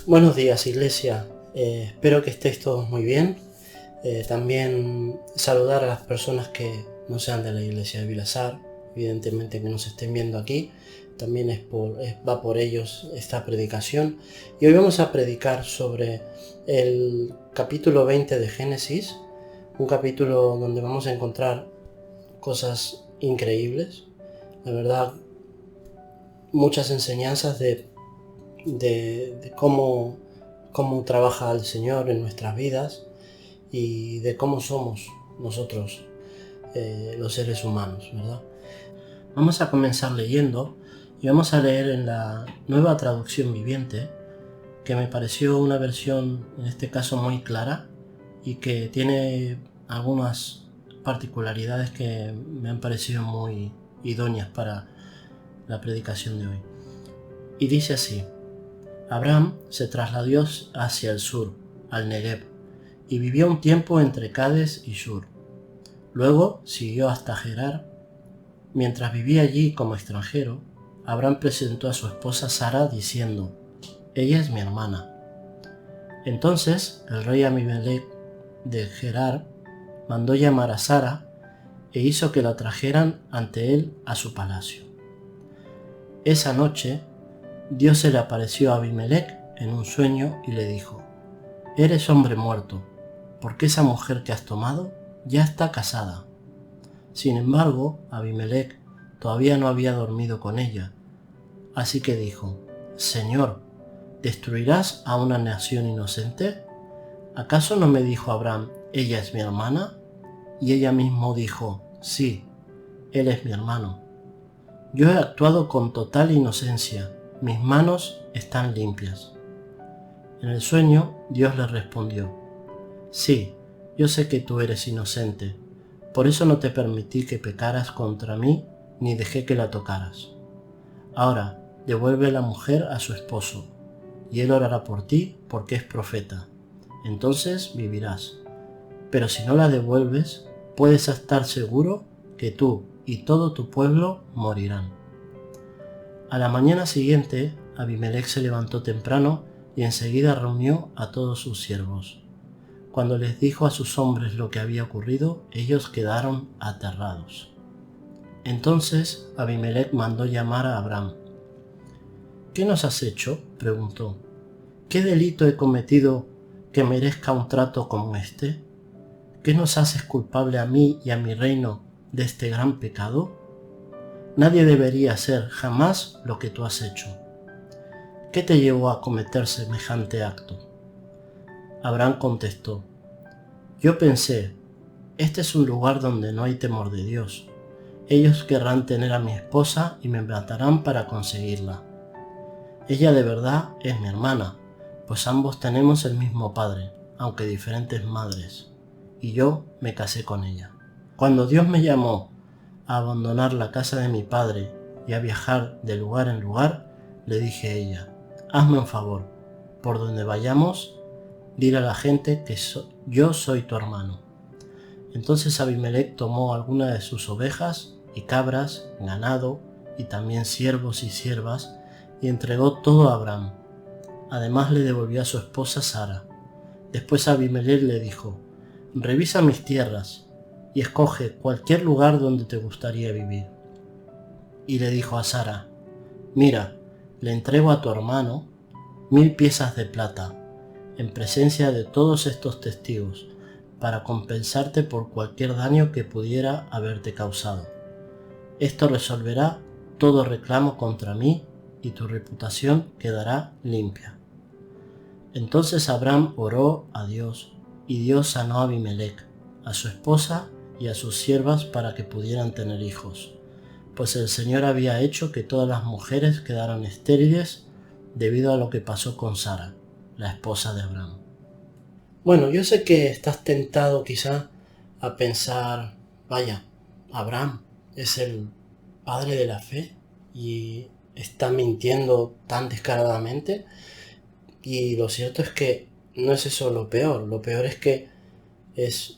Buenos días, iglesia. Espero que estéis todos muy bien. También saludar a las personas que no sean de la iglesia de Vilasar, evidentemente que nos estén viendo aquí. También va por ellos esta predicación. Y hoy vamos a predicar sobre el capítulo 20 de Génesis, un capítulo donde vamos a encontrar cosas increíbles. La verdad, muchas enseñanzas de cómo trabaja el Señor en nuestras vidas y de cómo somos nosotros los seres humanos, ¿verdad? Vamos a comenzar leyendo y vamos a leer en la Nueva Traducción Viviente, que me pareció una versión en este caso muy clara y que tiene algunas particularidades que me han parecido muy idóneas para la predicación de hoy. Y dice así: Abraham se trasladó hacia el sur, al Negev, y vivió un tiempo entre Cades y Shur. Luego siguió hasta Gerar. Mientras vivía allí como extranjero, Abraham presentó a su esposa Sara diciendo: «Ella es mi hermana». Entonces el rey Abimelec de Gerar mandó llamar a Sara e hizo que la trajeran ante él a su palacio. Esa noche Dios se le apareció a Abimelec en un sueño y le dijo: «Eres hombre muerto, porque esa mujer que has tomado ya está casada». Sin embargo, Abimelec todavía no había dormido con ella, así que dijo: «Señor, ¿destruirás a una nación inocente? ¿Acaso no me dijo Abraham: ella es mi hermana?» Y ella mismo dijo: «Sí, él es mi hermano. Yo he actuado con total inocencia, mis manos están limpias». En el sueño, Dios le respondió: «Sí, yo sé que tú eres inocente, por eso no te permití que pecaras contra mí ni dejé que la tocaras. Ahora, devuelve la mujer a su esposo, y él orará por ti porque es profeta. Entonces vivirás. Pero si no la devuelves, puedes estar seguro que tú y todo tu pueblo morirán». A la mañana siguiente, Abimelec se levantó temprano y enseguida reunió a todos sus siervos. Cuando les dijo a sus hombres lo que había ocurrido, ellos quedaron aterrados. Entonces Abimelec mandó llamar a Abraham. «¿Qué nos has hecho?», preguntó. «¿Qué delito he cometido que merezca un trato como este? ¿Qué nos haces culpable a mí y a mi reino de este gran pecado? Nadie debería hacer jamás lo que tú has hecho. ¿Qué te llevó a cometer semejante acto?». Abraham contestó: «Yo pensé, este es un lugar donde no hay temor de Dios. Ellos querrán tener a mi esposa y me matarán para conseguirla. Ella de verdad es mi hermana, pues ambos tenemos el mismo padre, aunque diferentes madres, y yo me casé con ella. Cuando Dios me llamó a abandonar la casa de mi padre y a viajar de lugar en lugar, le dije a ella: «Hazme un favor, por donde vayamos, dile a la gente que yo soy tu hermano». Entonces Abimelec tomó algunas de sus ovejas y cabras, ganado y también siervos y siervas, y entregó todo a Abraham. Además le devolvió a su esposa Sara. Después Abimelec le dijo: «Revisa mis tierras y escoge cualquier lugar donde te gustaría vivir». Y le dijo a Sara: «Mira, le entrego a tu hermano 1000 piezas de plata, en presencia de todos estos testigos, para compensarte por cualquier daño que pudiera haberte causado. Esto resolverá todo reclamo contra mí y tu reputación quedará limpia». Entonces Abraham oró a Dios, y Dios sanó a Abimelec, a su esposa y a sus siervas para que pudieran tener hijos, pues el Señor había hecho que todas las mujeres quedaran estériles debido a lo que pasó con Sara, la esposa de Abraham. Bueno, yo sé que estás tentado quizá a pensar: vaya, Abraham es el padre de la fe y está mintiendo tan descaradamente. Y lo cierto es que no es eso lo peor es que es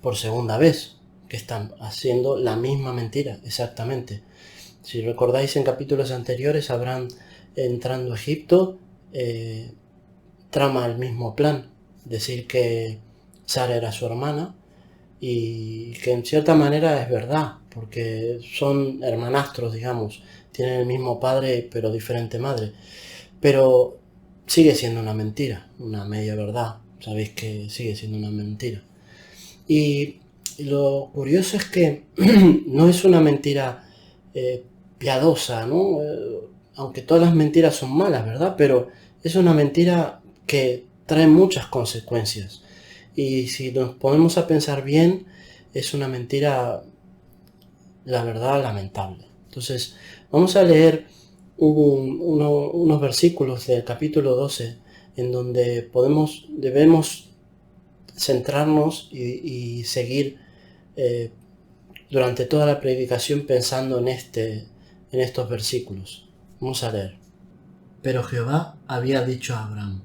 por segunda vez que están haciendo la misma mentira, exactamente. Si recordáis en capítulos anteriores, Abraham entrando a Egipto, trama el mismo plan, decir que Sara era su hermana, y que en cierta manera es verdad, porque son hermanastros, digamos, tienen el mismo padre pero diferente madre, pero sigue siendo una mentira, una media verdad, sabéis que sigue siendo una mentira. Y lo curioso es que no es una mentira piadosa, ¿no? Aunque todas las mentiras son malas, ¿verdad? Pero es una mentira que trae muchas consecuencias. Y si nos ponemos a pensar bien, es una mentira, la verdad, lamentable. Entonces, vamos a leer unos versículos del capítulo 12 en donde debemos centrarnos y seguir durante toda la predicación pensando en estos versículos. Vamos a leer. Pero Jehová había dicho a Abraham: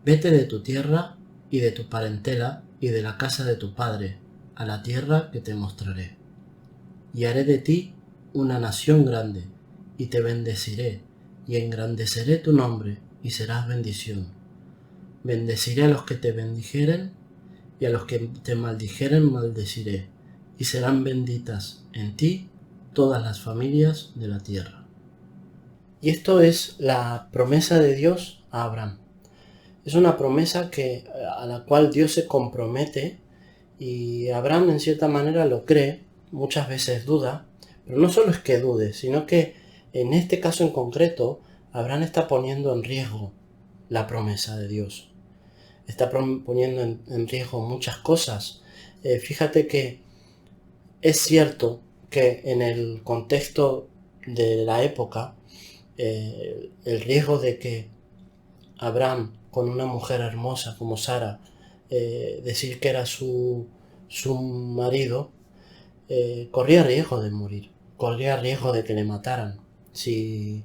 vete de tu tierra y de tu parentela y de la casa de tu padre a la tierra que te mostraré. Y haré de ti una nación grande, y te bendeciré, y engrandeceré tu nombre, y serás bendición. Bendeciré a los que te bendijeren, y a los que te maldijeren maldeciré, y serán benditas en ti todas las familias de la tierra. Y esto es la promesa de Dios a Abraham. Es una promesa a la cual Dios se compromete, y Abraham en cierta manera lo cree, muchas veces duda, pero no solo es que dude, sino que en este caso en concreto, Abraham está poniendo en riesgo la promesa de Dios. Está poniendo en riesgo muchas cosas. Fíjate que es cierto que en el contexto de la época, el riesgo de que Abraham, con una mujer hermosa como Sara, decir que era su marido, corría riesgo de morir, corría riesgo de que le mataran. Si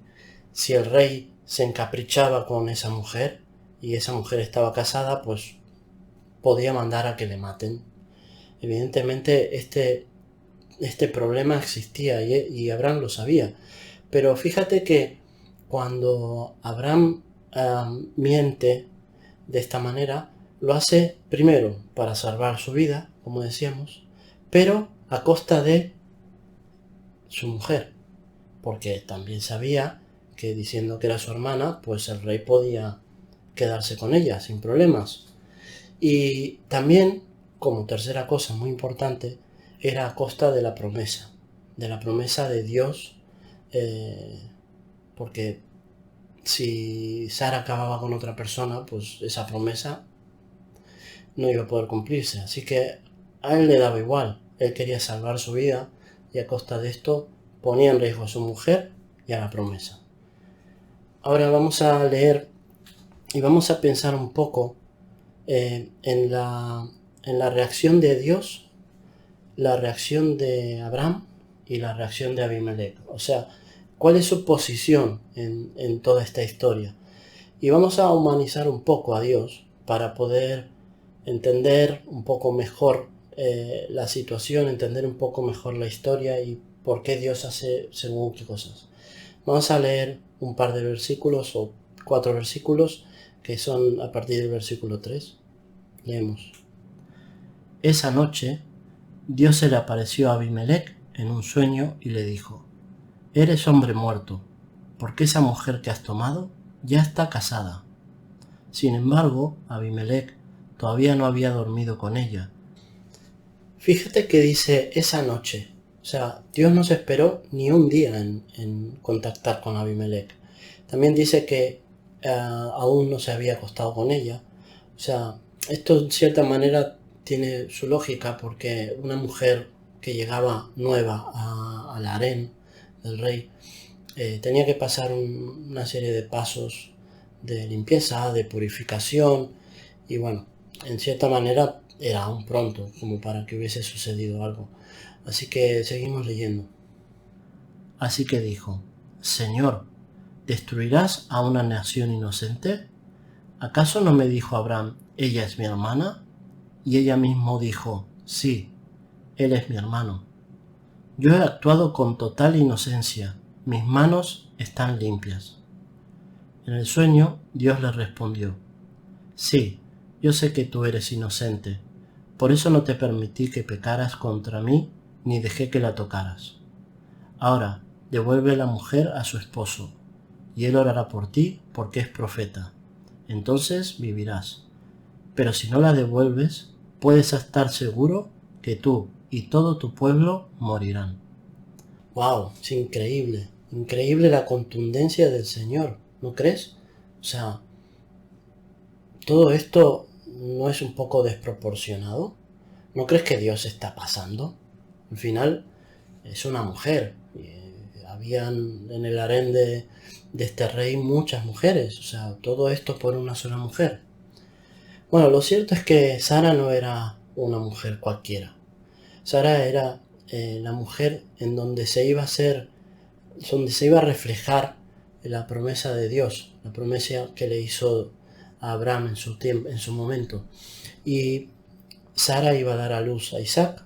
el rey se encaprichaba con esa mujer y esa mujer estaba casada, pues podía mandar a que le maten. Evidentemente este problema existía y Abraham lo sabía. Pero fíjate que cuando Abraham miente de esta manera, lo hace primero para salvar su vida, como decíamos, pero a costa de su mujer, porque también sabía que diciendo que era su hermana, pues el rey podía quedarse con ella sin problemas. Y también, como tercera cosa muy importante, era a costa de la promesa de Dios, porque si Sara acababa con otra persona, pues esa promesa no iba a poder cumplirse. Así que a él le daba igual, él quería salvar su vida y a costa de esto ponía en riesgo a su mujer y a la promesa. Ahora vamos a leer y vamos a pensar un poco en la reacción de Dios, la reacción de Abraham y la reacción de Abimelech. O sea, cuál es su posición en toda esta historia. Y vamos a humanizar un poco a Dios para poder entender un poco mejor la situación, entender un poco mejor la historia y por qué Dios hace según qué cosas. Vamos a leer un par de versículos o 4 versículos que son a partir del versículo 3. Leemos. Esa noche Dios se le apareció a Abimelech en un sueño y le dijo: eres hombre muerto, porque esa mujer que has tomado ya está casada. Sin embargo, Abimelech todavía no había dormido con ella. Fíjate que dice esa noche. O sea, Dios no se esperó ni un día en contactar con Abimelech. También dice que aún no se había acostado con ella. O sea, esto en cierta manera tiene su lógica, porque una mujer que llegaba nueva al harén del rey tenía que pasar una serie de pasos de limpieza, de purificación, y bueno, en cierta manera era aún pronto como para que hubiese sucedido algo. Así que seguimos leyendo. Así que dijo: Señor, ¿destruirás a una nación inocente? ¿Acaso no me dijo Abraham: ella es mi hermana? Y ella mismo dijo: sí, él es mi hermano. Yo he actuado con total inocencia, mis manos están limpias. En el sueño, Dios le respondió: sí, yo sé que tú eres inocente, por eso no te permití que pecaras contra mí ni dejé que la tocaras. Ahora, devuelve la mujer a su esposo, y él orará por ti porque es profeta. Entonces vivirás. Pero si no la devuelves, puedes estar seguro que tú y todo tu pueblo morirán. ¡Wow! Es increíble. Increíble la contundencia del Señor, ¿no crees? O sea, todo esto no es un poco desproporcionado. ¿No crees que Dios está pasando? Al final es una mujer. Habían en el harén de este rey muchas mujeres. O sea, todo esto por una sola mujer. Bueno, lo cierto es que Sara no era una mujer cualquiera. Sara era la mujer en donde se iba a reflejar la promesa de Dios, la promesa que le hizo a Abraham en su momento. Y Sara iba a dar a luz a Isaac.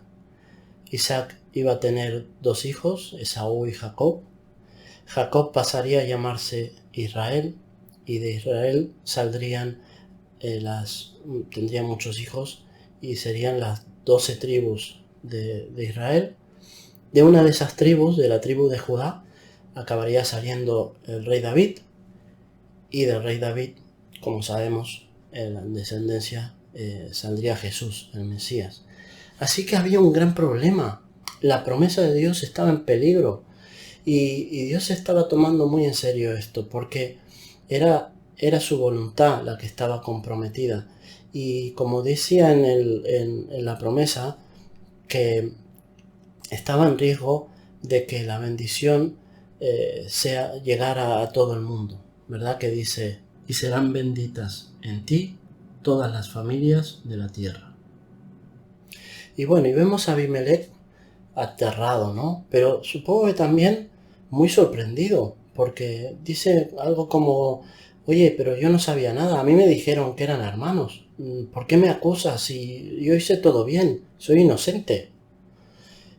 Isaac iba a tener 2 hijos, Esaú y Jacob. Jacob pasaría a llamarse Israel, y de Israel tendría muchos hijos, y serían las 12 tribus de Israel. De una de esas tribus, de la tribu de Judá, acabaría saliendo el rey David, y del rey David, como sabemos, en la descendencia saldría Jesús, el Mesías. Así que había un gran problema. La promesa de Dios estaba en peligro, y Dios estaba tomando muy en serio esto, porque era su voluntad la que estaba comprometida. Y como decía en la promesa, que estaba en riesgo de que la bendición llegara a todo el mundo, ¿verdad? Que dice: y serán benditas en ti todas las familias de la tierra. Y bueno, y vemos a Abimelech aterrado, ¿no? Pero supongo que también muy sorprendido, porque dice algo como: oye, pero yo no sabía nada, a mí me dijeron que eran hermanos, ¿por qué me acusas si yo hice todo bien, soy inocente?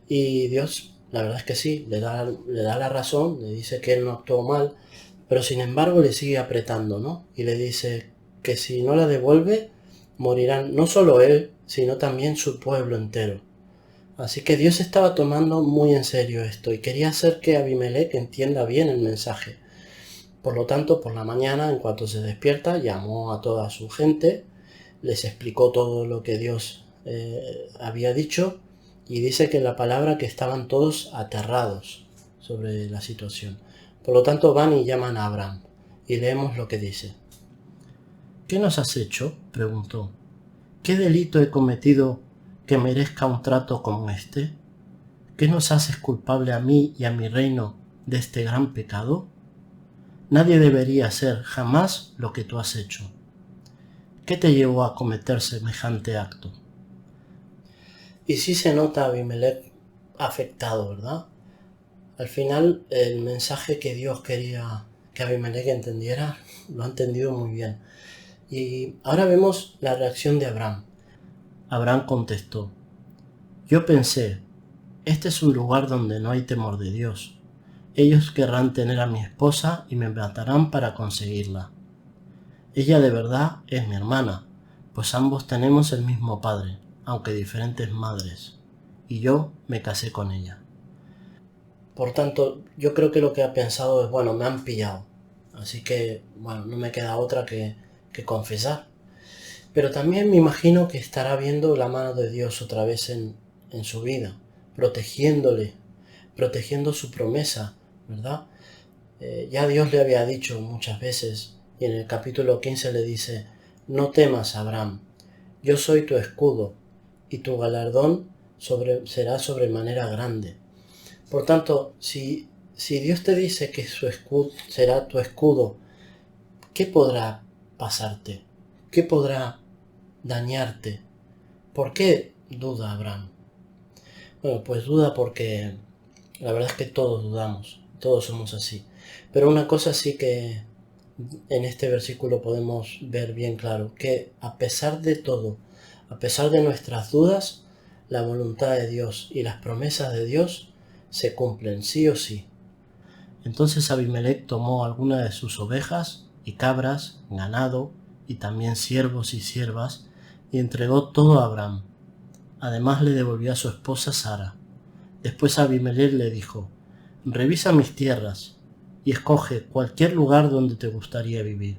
Y Dios, la verdad es que sí, le da la razón, le dice que él no actuó mal, pero sin embargo le sigue apretando, ¿no? Y le dice que si no la devuelve, morirán no solo él, sino también su pueblo entero. Así que Dios estaba tomando muy en serio esto y quería hacer que Abimelech entienda bien el mensaje. Por lo tanto, por la mañana, en cuanto se despierta, llamó a toda su gente, les explicó todo lo que Dios había dicho, y dice que la palabra que estaban todos aterrados sobre la situación. Por lo tanto, van y llaman a Abraham, y leemos lo que dice. ¿Qué nos has hecho?, preguntó. ¿Qué delito he cometido que merezca un trato como este? ¿Qué nos haces culpable a mí y a mi reino de este gran pecado? Nadie debería hacer jamás lo que tú has hecho. ¿Qué te llevó a cometer semejante acto? Y sí se nota a Abimelech afectado, ¿verdad? Al final, el mensaje que Dios quería que Abimelech entendiera, lo ha entendido muy bien. Y ahora vemos la reacción de Abraham. Abraham contestó: yo pensé, este es un lugar donde no hay temor de Dios. Ellos querrán tener a mi esposa y me matarán para conseguirla. Ella de verdad es mi hermana, pues ambos tenemos el mismo padre, aunque diferentes madres, y yo me casé con ella. Por tanto, yo creo que lo que ha pensado es: bueno, me han pillado, así que, bueno, no me queda otra que confesar. Pero también me imagino que estará viendo la mano de Dios otra vez en su vida, protegiéndole, protegiendo su promesa, ¿verdad? Ya Dios le había dicho muchas veces, y en el capítulo 15 le dice: no temas, Abraham, yo soy tu escudo, y tu galardón será sobremanera grande. Por tanto, si Dios te dice que su escudo será tu escudo, ¿qué podrá pasarte? ¿Qué podrá dañarte? ¿Por qué duda Abraham? Bueno, pues duda porque la verdad es que todos dudamos, todos somos así. Pero una cosa sí que en este versículo podemos ver bien claro, que a pesar de todo, a pesar de nuestras dudas, la voluntad de Dios y las promesas de Dios se cumplen sí o sí. Entonces Abimelech tomó algunas de sus ovejas y cabras, ganado, y también siervos y siervas, y entregó todo a Abraham. Además le devolvió a su esposa Sara. Después Abimelech le dijo: revisa mis tierras y escoge cualquier lugar donde te gustaría vivir.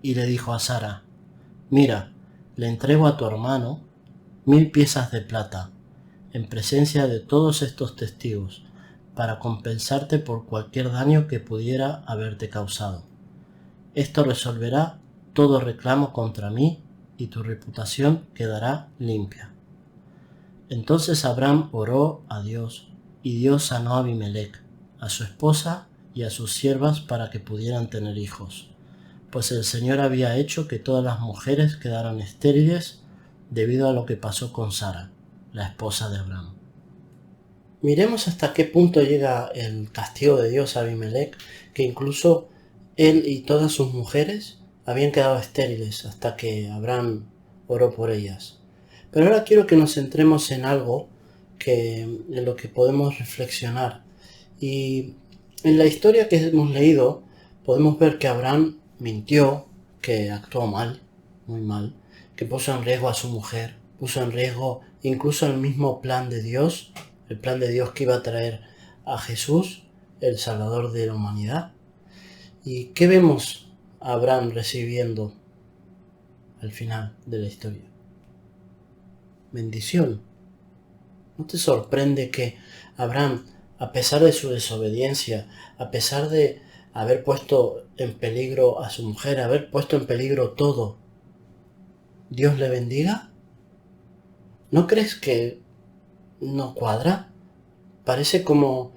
Y le dijo a Sara: mira, le entrego a tu hermano 1000 piezas de plata, en presencia de todos estos testigos, para compensarte por cualquier daño que pudiera haberte causado. Esto resolverá todo reclamo contra mí y tu reputación quedará limpia. Entonces Abraham oró a Dios, y Dios sanó a Abimelech, a su esposa y a sus siervas para que pudieran tener hijos, pues el Señor había hecho que todas las mujeres quedaran estériles debido a lo que pasó con Sara, la esposa de Abraham. Miremos hasta qué punto llega el castigo de Dios a Abimelech, que incluso él y todas sus mujeres habían quedado estériles hasta que Abraham oró por ellas. Pero ahora quiero que nos centremos en algo en lo que podemos reflexionar. Y en la historia que hemos leído podemos ver que Abraham mintió, que actuó mal, muy mal, que puso en riesgo a su mujer, puso en riesgo incluso el mismo plan de Dios, el plan de Dios que iba a traer a Jesús, el Salvador de la humanidad. ¿Y qué vemos a Abraham recibiendo al final de la historia? Bendición. ¿No te sorprende que Abraham, a pesar de su desobediencia, a pesar de haber puesto en peligro a su mujer, haber puesto en peligro todo, Dios le bendiga? ¿No crees que no cuadra? Parece como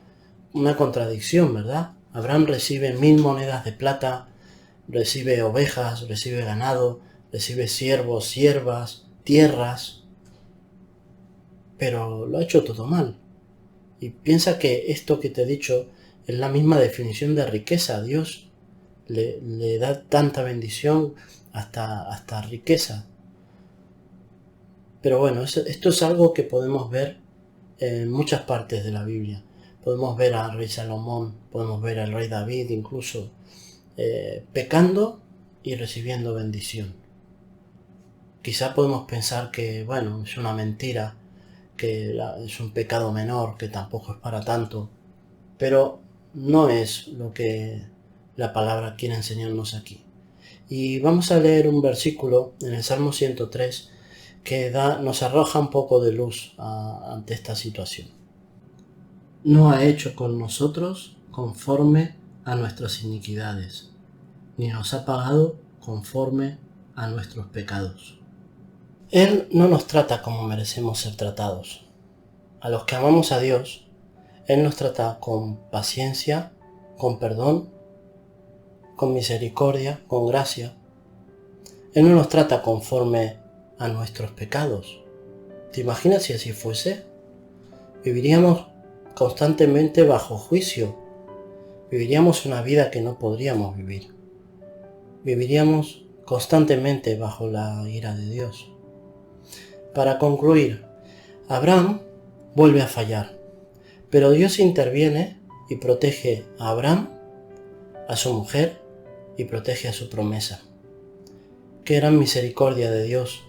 una contradicción, ¿verdad? Abraham recibe 1000 monedas de plata, recibe ovejas, recibe ganado, recibe siervos, siervas, tierras, pero lo ha hecho todo mal. Y piensa que esto que te he dicho es la misma definición de riqueza. Dios le da tanta bendición hasta riqueza. Pero bueno, esto es algo que podemos ver en muchas partes de la Biblia. Podemos ver al rey Salomón, podemos ver al rey David incluso, pecando y recibiendo bendición. Quizá podemos pensar que, bueno, es una mentira, que es un pecado menor, que tampoco es para tanto, pero no es lo que la palabra quiere enseñarnos aquí. Y vamos a leer un versículo en el Salmo 103 que nos arroja un poco de luz ante esta situación. No ha hecho con nosotros conforme a nuestras iniquidades, ni nos ha pagado conforme a nuestros pecados. Él no nos trata como merecemos ser tratados. A los que amamos a Dios, Él nos trata con paciencia, con perdón, con misericordia, con gracia. Él no nos trata conforme a nuestros pecados. ¿Te imaginas si así fuese? Viviríamos constantemente bajo juicio. Viviríamos una vida que no podríamos vivir. Viviríamos constantemente bajo la ira de Dios. Para concluir, Abraham vuelve a fallar, pero Dios interviene y protege a Abraham, a su mujer y protege a su promesa. Qué gran misericordia de Dios,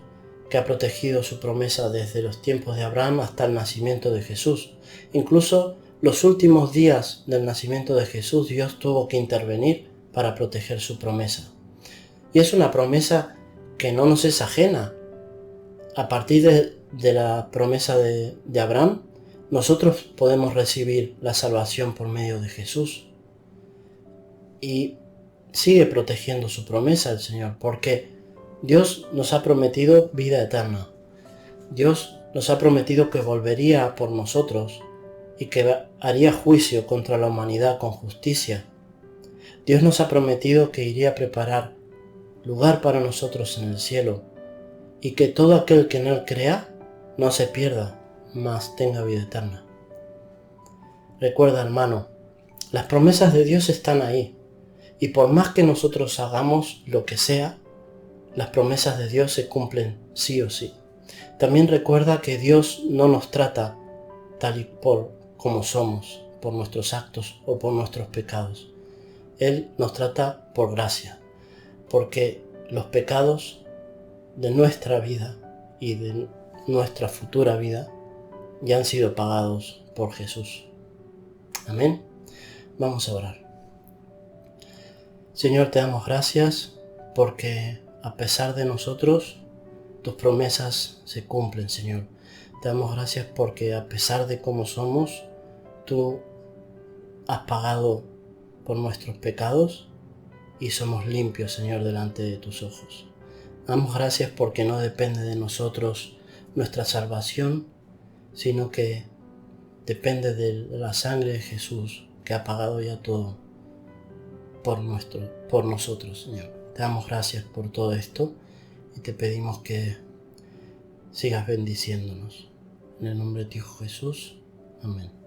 que ha protegido su promesa desde los tiempos de Abraham hasta el nacimiento de Jesús. Incluso los últimos días del nacimiento de Jesús, Dios tuvo que intervenir para proteger su promesa. Y es una promesa que no nos es ajena. A partir de la promesa de Abraham, nosotros podemos recibir la salvación por medio de Jesús. Y sigue protegiendo su promesa el Señor, porque Dios nos ha prometido vida eterna. Dios nos ha prometido que volvería por nosotros y que haría juicio contra la humanidad con justicia. Dios nos ha prometido que iría a preparar lugar para nosotros en el cielo y que todo aquel que en Él crea no se pierda, mas tenga vida eterna. Recuerda, hermano, las promesas de Dios están ahí, y por más que nosotros hagamos lo que sea, las promesas de Dios se cumplen sí o sí. También recuerda que Dios no nos trata tal y por como somos, por nuestros actos o por nuestros pecados. Él nos trata por gracia, porque los pecados de nuestra vida y de nuestra futura vida ya han sido pagados por Jesús. Amén. Vamos a orar. Señor, te damos gracias porque a pesar de nosotros, tus promesas se cumplen, Señor. Te damos gracias porque a pesar de cómo somos, tú has pagado por nuestros pecados y somos limpios, Señor, delante de tus ojos. Damos gracias porque no depende de nosotros nuestra salvación, sino que depende de la sangre de Jesús, que ha pagado ya todo por nosotros, Señor. Te damos gracias por todo esto y te pedimos que sigas bendiciéndonos. En el nombre de tu Hijo Jesús. Amén.